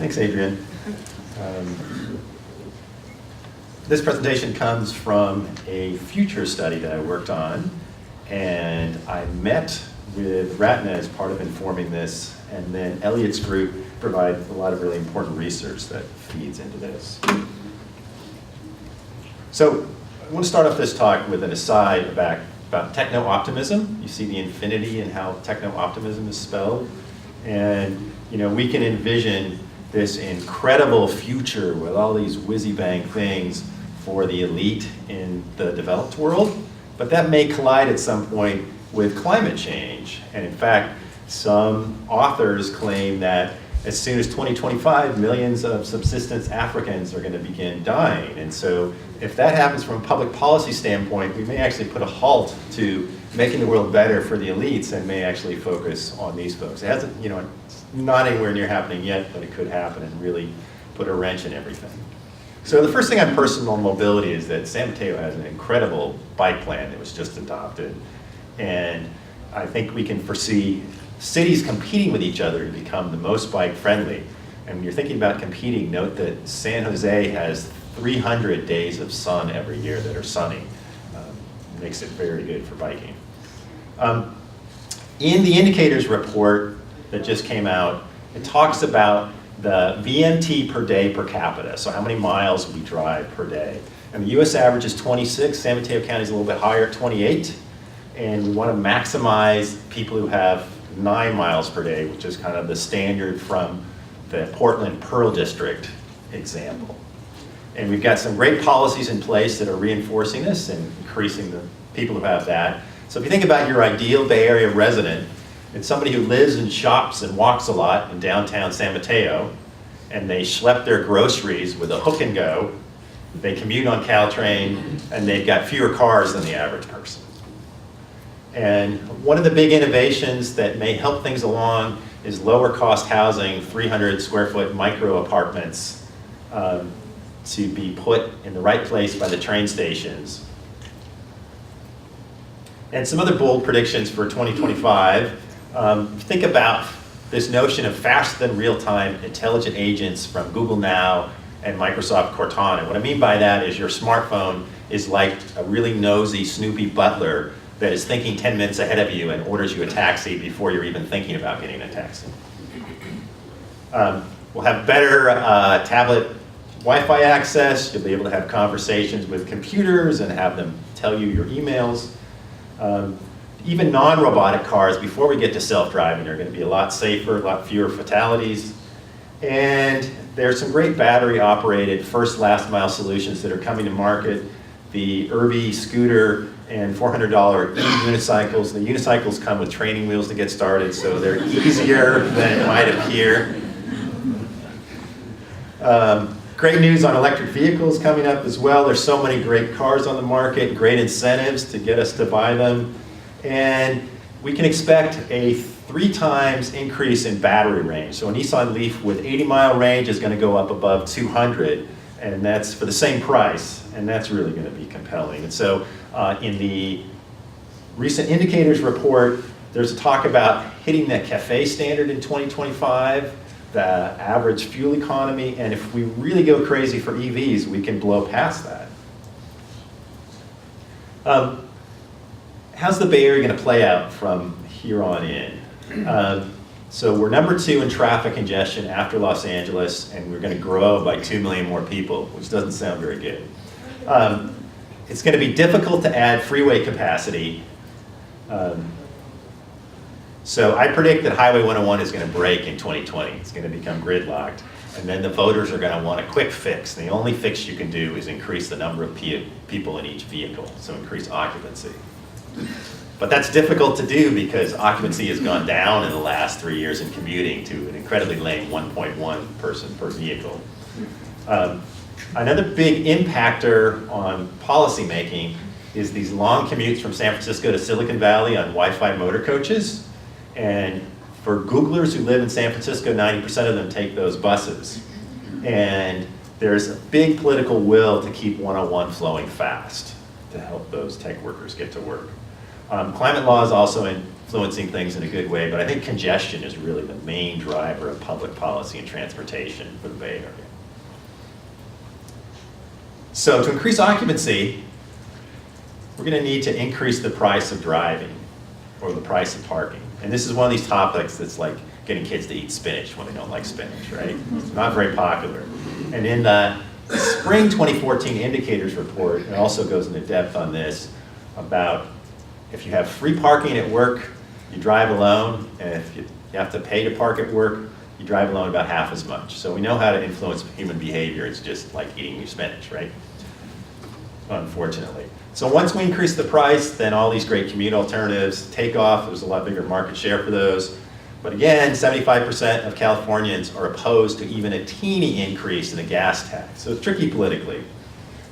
Thanks, Adrian. This presentation comes from a future study that I worked on, and I met with Ratna as part of informing this, and then Elliot's group provides a lot of really important research that feeds into this. So I want to start off this talk with an aside about techno-optimism. You see the infinity in how techno-optimism is spelled. And we can envision this incredible future with all these whizzy-bang things for the elite in the developed world. But that may collide at some point with climate change. And in fact, some authors claim that as soon as 2025, millions of subsistence Africans are going to begin dying. And so if that happens from a public policy standpoint, we may actually put a halt to making the world better for the elites and may actually focus on these folks. It hasn't, it's not anywhere near happening yet, but it could happen and really put a wrench in everything. So the first thing on personal mobility is that San Mateo has an incredible bike plan that was just adopted. And I think we can foresee cities competing with each other to become the most bike friendly. And when you're thinking about competing, note that San Jose has 300 days of sun every year that are sunny. Makes it very good for biking. In the indicators report that just came out, it talks about the VMT per day per capita, so how many miles we drive per day. And the US average is 26, San Mateo County is a little bit higher at 28, and we want to maximize people who have 9 miles per day, which is kind of the standard from the Portland Pearl District example. And we've got some great policies in place that are reinforcing this and increasing the people who have that. So if you think about your ideal Bay Area resident, it's somebody who lives and shops and walks a lot in downtown San Mateo, and they schlep their groceries with a hook and go, they commute on Caltrain, and they've got fewer cars than the average person. And one of the big innovations that may help things along is lower cost housing, 300 square foot micro apartments to be put in the right place by the train stations. And some other bold predictions for 2025. Think about this notion of faster than real-time intelligent agents from Google Now and Microsoft Cortana. What I mean by that is your smartphone is like a really nosy Snoopy butler that is thinking 10 minutes ahead of you and orders you a taxi before you're even thinking about getting a taxi. We'll have better tablet Wi-Fi access. You'll be able to have conversations with computers and have them tell you your emails. Even non-robotic cars, before we get to self-driving, are going to be a lot safer, a lot fewer fatalities. And there's some great battery-operated first last mile solutions that are coming to market. The Irby scooter and $400 unicycles. The unicycles come with training wheels to get started, so they're easier than it might appear. Great news on electric vehicles coming up as well. There's so many great cars on the market, great incentives to get us to buy them. And we can expect a 3 times increase in battery range. So a Nissan Leaf with 80-mile range is going to go up above 200, and that's for the same price, and that's really going to be compelling. And so in the recent indicators report, there's a talk about hitting that CAFE standard in 2025, the average fuel economy, and if we really go crazy for EVs, we can blow past that. How's the Bay Area going to play out from here on in? So we're number 2 in traffic congestion after Los Angeles, and we're going to grow by 2 million more people, which doesn't sound very good. It's going to be difficult to add freeway capacity. So I predict that Highway 101 is going to break in 2020. It's going to become gridlocked. And then the voters are going to want a quick fix. And the only fix you can do is increase the number of people in each vehicle, so increase occupancy. But that's difficult to do because occupancy has gone down in the last 3 years in commuting to an incredibly lame 1.1 person per vehicle. Another big impactor on policymaking is these long commutes from San Francisco to Silicon Valley on Wi-Fi motor coaches. And for Googlers who live in San Francisco, 90% of them take those buses. And there's a big political will to keep 101 flowing fast to help those tech workers get to work. Climate law is also in influencing things in a good way, but I think congestion is really the main driver of public policy and transportation for the Bay Area. So to increase occupancy, we're going to need to increase the price of driving or the price of parking. And this is one of these topics that's like getting kids to eat spinach when they don't like spinach, right? It's not very popular. And in the spring 2014 indicators report, it also goes into depth on this about if you have free parking at work, you drive alone, and if you have to pay to park at work, you drive alone about half as much. So we know how to influence human behavior. It's just like eating your spinach, right? Unfortunately. So once we increase the price, then all these great commute alternatives take off. There's a lot bigger market share for those. But again, 75% of Californians are opposed to even a teeny increase in the gas tax. So it's tricky politically.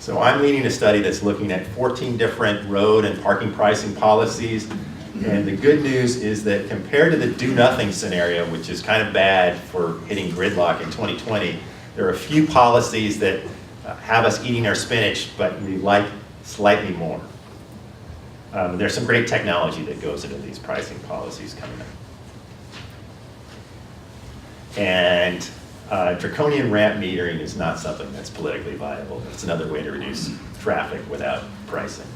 So I'm leading a study that's looking at 14 different road and parking pricing policies. And the good news is that compared to the do-nothing scenario, which is kind of bad for hitting gridlock in 2020, there are a few policies that have us eating our spinach, but we like slightly more. There's some great technology that goes into these pricing policies coming up. And draconian ramp metering is not something that's politically viable. It's another way to reduce traffic without pricing.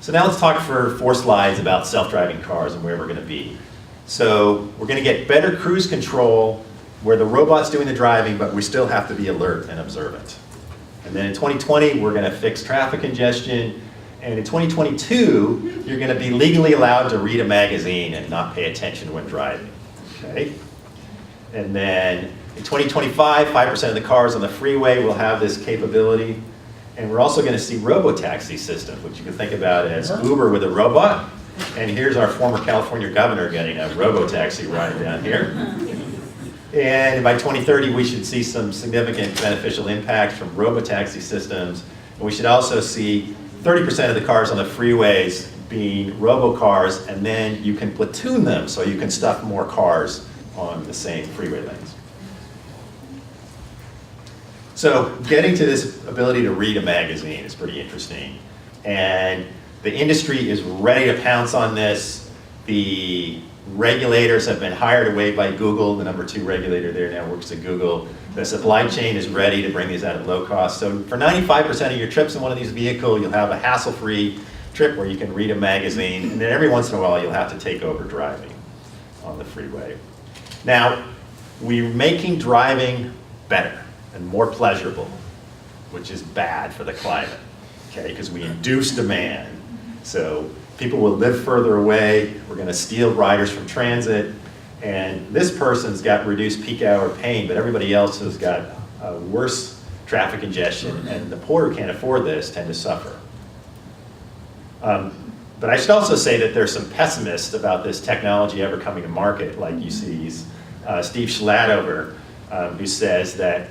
So now let's talk for 4 slides about self-driving cars and where we're going to be. So we're going to get better cruise control where the robot's doing the driving, but we still have to be alert and observant. And then in 2020, we're going to fix traffic congestion. And in 2022, you're going to be legally allowed to read a magazine and not pay attention when driving. Okay? And then in 2025, 5% of the cars on the freeway will have this capability. And we're also going to see robotaxi systems, which you can think about as Uber with a robot. And here's our former California governor getting a robotaxi ride down here. And by 2030, we should see some significant beneficial impacts from robotaxi systems. And we should also see 30% of the cars on the freeways being robocars, and then you can platoon them so you can stuff more cars on the same freeway lanes. So getting to this ability to read a magazine is pretty interesting. And the industry is ready to pounce on this. The regulators have been hired away by Google. The number 2 regulator there now works at Google. The supply chain is ready to bring these out at low cost. So for 95% of your trips in one of these vehicles, you'll have a hassle-free trip where you can read a magazine. And then every once in a while, you'll have to take over driving on the freeway. Now, we're making driving better and more pleasurable, which is bad for the climate, okay? Because we induce demand. So people will live further away. We're going to steal riders from transit. And this person's got reduced peak hour pain, but everybody else has got worse traffic congestion. And the poor who can't afford this tend to suffer. But I should also say that there's some pessimists about this technology ever coming to market, like you see Steve Schladover, who says that,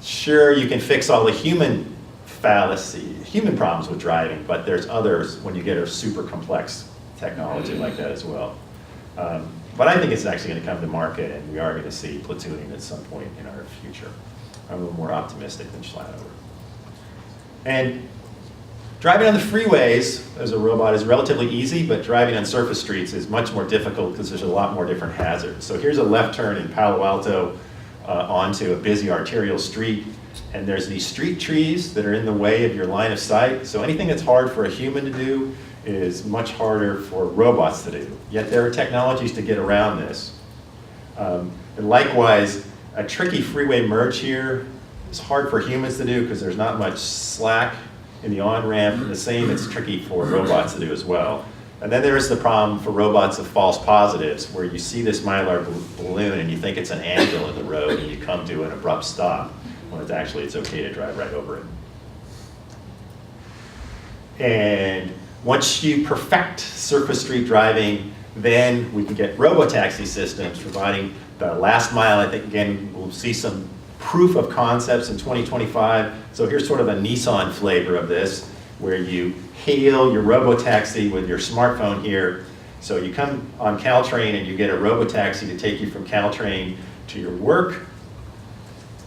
sure, you can fix all the human problems with driving, but there's others when you get a super complex technology like that as well. But I think it's actually going to come to market, and we are going to see platooning at some point in our future. I'm a little more optimistic than Schladover. And driving on the freeways as a robot is relatively easy, but driving on surface streets is much more difficult because there's a lot more different hazards. So here's a left turn in Palo Alto onto a busy arterial street, and there's these street trees that are in the way of your line of sight. So anything that's hard for a human to do is much harder for robots to do. Yet there are technologies to get around this. And likewise, a tricky freeway merge here is hard for humans to do because there's not much slack in the on-ramp, and the same, it's tricky for robots to do as well. And then there is the problem for robots of false positives, where you see this mylar balloon and you think it's an anvil in the road and you come to an abrupt stop, when it's okay to drive right over it. And once you perfect surface street driving, then we can get robotaxi systems providing the last mile. I think, again, we'll see some proof of concepts in 2025. So here's sort of a Nissan flavor of this, where you hail your robotaxi with your smartphone here. So you come on Caltrain and you get a robotaxi to take you from Caltrain to your work.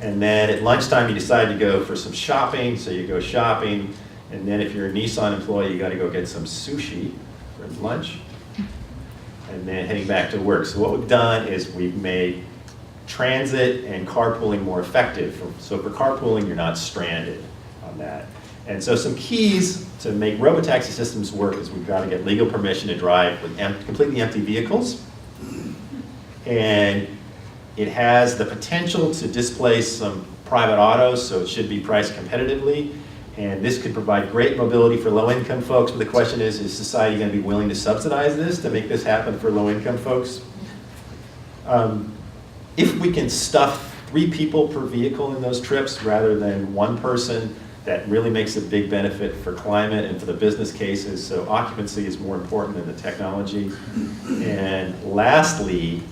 And then at lunchtime you decide to go for some shopping, so you go shopping. And then if you're a Nissan employee, you got to go get some sushi for lunch. and then heading back to work. So what we've done is we've made transit and carpooling more effective. So for carpooling, you're not stranded on that. And so some keys to make robotaxi systems work is we've got to get legal permission to drive with completely empty vehicles. And it has the potential to displace some private autos, so it should be priced competitively. And this could provide great mobility for low-income folks, but the question is society going to be willing to subsidize this to make this happen for low-income folks? If we can stuff 3 people per vehicle in those trips rather than 1 person, that really makes a big benefit for climate and for the business cases. So occupancy is more important than the technology. And lastly,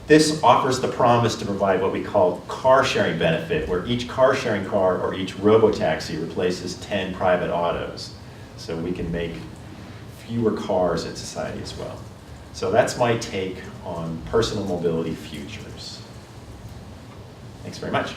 this offers the promise to provide what we call car sharing benefit, where each car sharing car or each robotaxi replaces 10 private autos. So we can make fewer cars in society as well. So that's my take on personal mobility futures. Thanks very much.